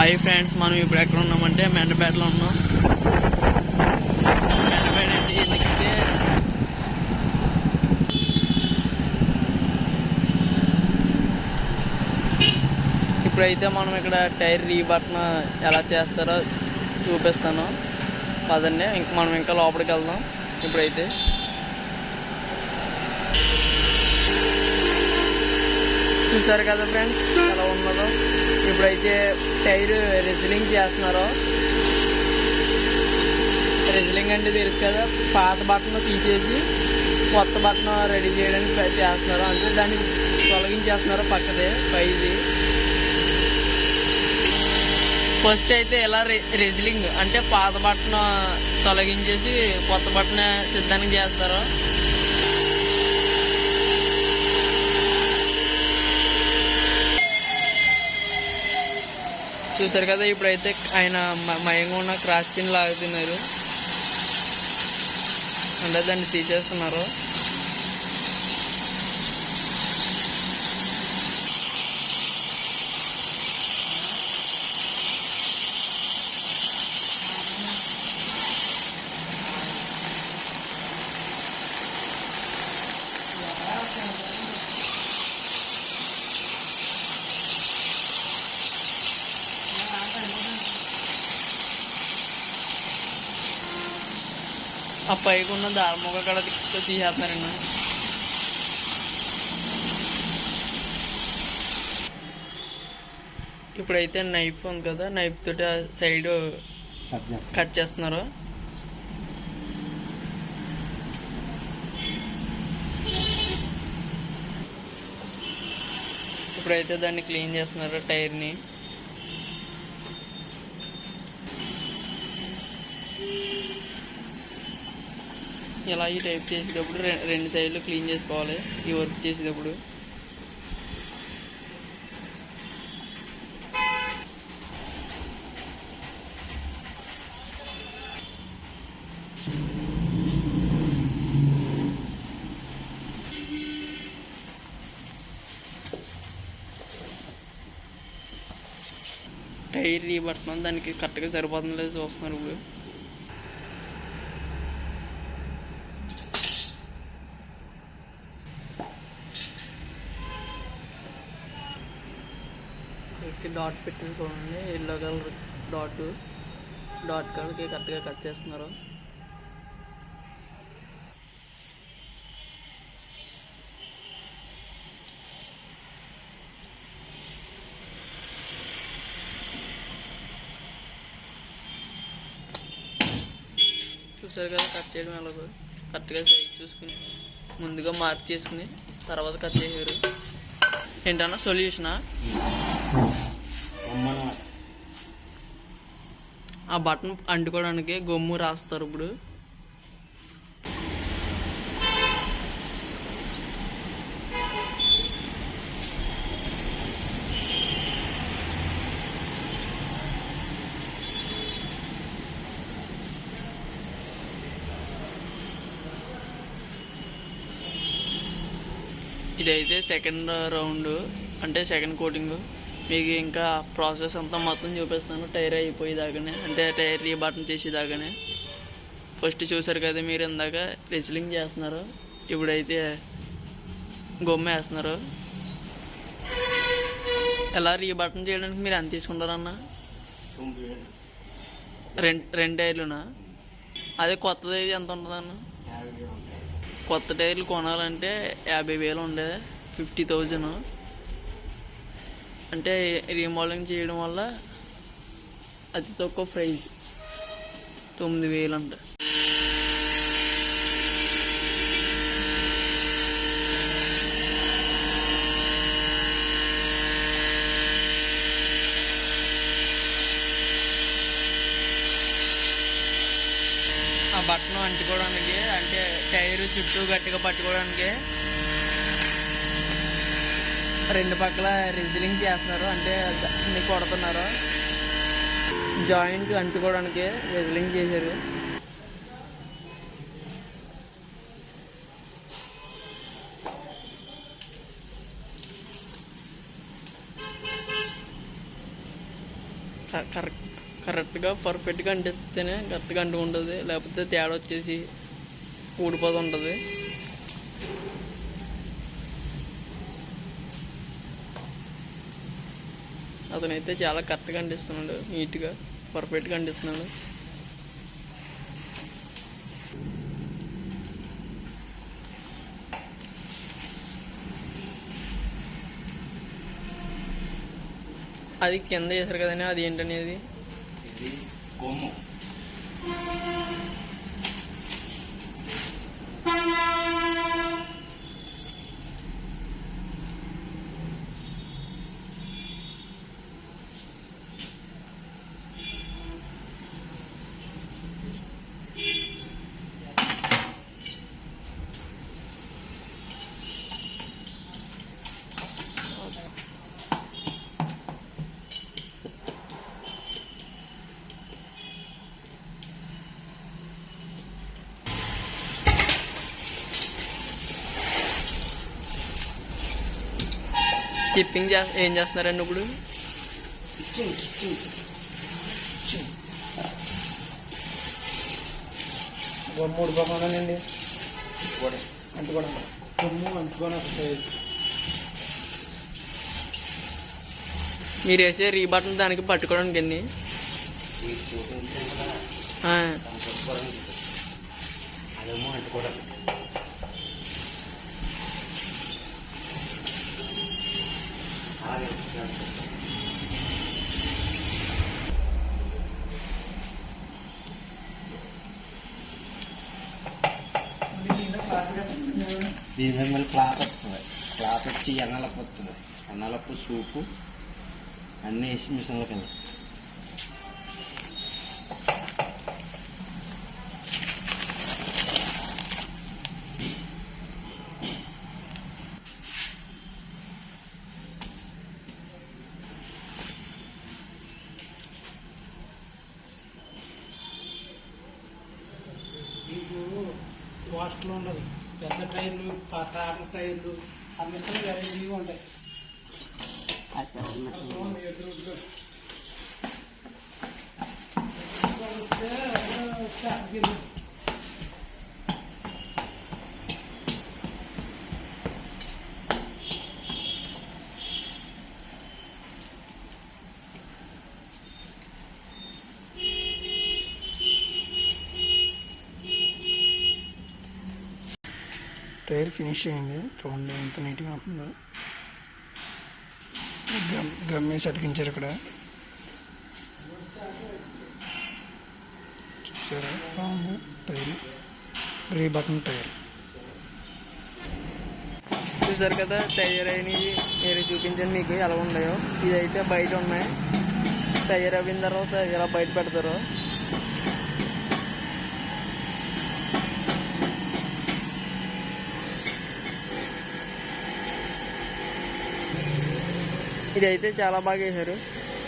Hi friends, మనం ఇప్పుడు ఎక్కడ ఉన్నామంటే మెండపేటలో ఉన్నాం. మెండపేట అంటే ఎందుకంటే ఇప్పుడైతే మనం ఇక్కడ టైర్ రీబట్టన్ ఎలా చేస్తారో చూపిస్తాను. పదండి, మనం ఇంకా లోపలికి వెళ్దాం. ఇప్పుడైతే చూసారు కదా ఫ్రెండ్స్ ఎలా ఉన్నదో. ఇప్పుడైతే టైర్ రెజ్లింగ్ చేస్తున్నారు. రెజ్లింగ్ అంటే తెలుసు కదా, పాత బట్టన్ తీసేసి కొత్త బట్టన్ రెడీ చేయడానికి చేస్తున్నారు. అంటే దాన్ని తొలగించేస్తున్నారు పక్కదే పైది. ఫస్ట్ అయితే ఎలా రెజ్లింగ్ అంటే పాత బట్టన్ తొలగించేసి కొత్త బట్టన్ సిద్ధానికి చేస్తారు. చూసారు కదా, ఇప్పుడైతే ఆయన మయంగా ఉన్న క్రాస్ పిన్ లాగుతున్నారు, అంటే దాన్ని తీసేస్తున్నారు. ఆ పైకి ఉన్న దారమొక కడ తీసేస్తున్నారండి. ఇప్పుడైతే నైఫ్ ఉంది కదా, నైఫ్ తోటి ఆ సైడ్ కట్ చేస్తున్నారు. ఇప్పుడైతే దాన్ని క్లీన్ చేస్తున్నారు టైర్ని. ఇలా ఈ టైప్ చేసేటప్పుడు రెండు సైడ్లు క్లీన్ చేసుకోవాలి. ఈ వర్క్ చేసేటప్పుడు టైర్ రీబట్టన్ దానికి కరెక్ట్గా సరిపోతుందో లేదో చూస్తున్నారు. ఇప్పుడు డాట్ పెట్టింది చూడండి, ఎల్లో కలర్ డాట్ కలర్కి కరెక్ట్గా కట్ చేస్తున్నారు. చూసారు కదా కట్ చేయడం ఎలాగో, కరెక్ట్గా సైజ్ చూసుకుని ముందుగా మార్క్ చేసుకుని తర్వాత కట్ చేసారు. ఏంటన్నా సొల్యూషనా? ఆ బటన్ అంటుకోవడానికి గమ్ము రాస్తారు. ఇప్పుడు ఇదైతే సెకండ్ రౌండ్, అంటే సెకండ్ కోటింగ్. మీకు ఇంకా ప్రాసెస్ అంతా మొత్తం చూపిస్తాను టైర్ అయిపోయేదాకానే, అంటే టైర్ రీబట్టన్ చేసేదాకానే. ఫస్ట్ చూసారు కదా మీరు, ఇందాక రెజ్లింగ్ చేస్తున్నారు, ఇప్పుడైతే గొమ్మ వేస్తున్నారు. ఎలా రీబట్టన్ చేయడానికి మీరు ఎంత తీసుకుంటారన్న? రెండు టైర్లునా? అదే కొత్తది అయితే ఎంత ఉంటుందన్న? కొత్త టైర్లు కొనాలంటే 50,000 ఉండే, 50,000. అంటే రీమోడలింగ్ చేయడం వల్ల అతి తక్కువ ప్రైజ్ 9,000 అంట. ఆ బట్టను అంటుకోవడానికి, అంటే టైర్ చుట్టూ గట్టిగా పట్టుకోవడానికి రెండు పక్కల రెజ్లింగ్ చేస్తున్నారు, అంటే అన్ని కొడుతున్నారు. జాయింట్ అంటుకోవడానికి రెజ్లింగ్ చేశారు. కరెక్ట్గా పర్ఫెక్ట్గా అంటిస్తేనే కరెక్ట్గా అంటుకుంటుంది, లేకపోతే తేడా వచ్చేసి ఊడిపోతూ ఉంటుంది. అతనైతే చాలా కరెక్ట్గా అంటిస్తున్నాడు, నీట్గా పర్ఫెక్ట్గా అంటిస్తున్నాడు. అది కింద చేశారు కదండి, అది ఏంటనేది కొమ్ము. షిప్పింగ్ ఏం చేస్తున్నారండి ఇప్పుడు? మూడు బొమ్మలండి అంటుకోవడం, కొమ్ము అంటుకొని వస్తాయి. మీరు వేసే రీబటన్ దానికి పట్టుకోవడానికి అండి. అదేమో అంటుకోవడం. దీని మీద మళ్ళీ క్లాత్ వస్తుంది. క్లాత్ వచ్చి ఎన్నలప్పు వస్తుంది. ఎన్నలప్పు సూపు అన్నీ వేసి మిషన్లోకి వెళ్తాయి. వాస్ట్లో ఉండదు. పెద్ద టైర్లు, తార్ల టైర్లు ఆ మిషన్లు వెరైటీగా ఉంటాయి. టైర్ ఫినిష్ అయింది, చూడండి ఎంత నీట్గా ఉంటుందో. గమ్మేసి అతికించారు ఇక్కడ, చూసారా? బాగుంది టైర్, రీబటన్ టైర్. చూసారు కదా టైర్ అయినవి, మీరు చూపించండి మీకు ఎలా ఉన్నాయో. ఇదైతే బయట ఉన్నాయి. టైర్ అయిన తర్వాత ఇలా బయట పెడతారు. ఇదైతే చాలా బాగా వేశారు.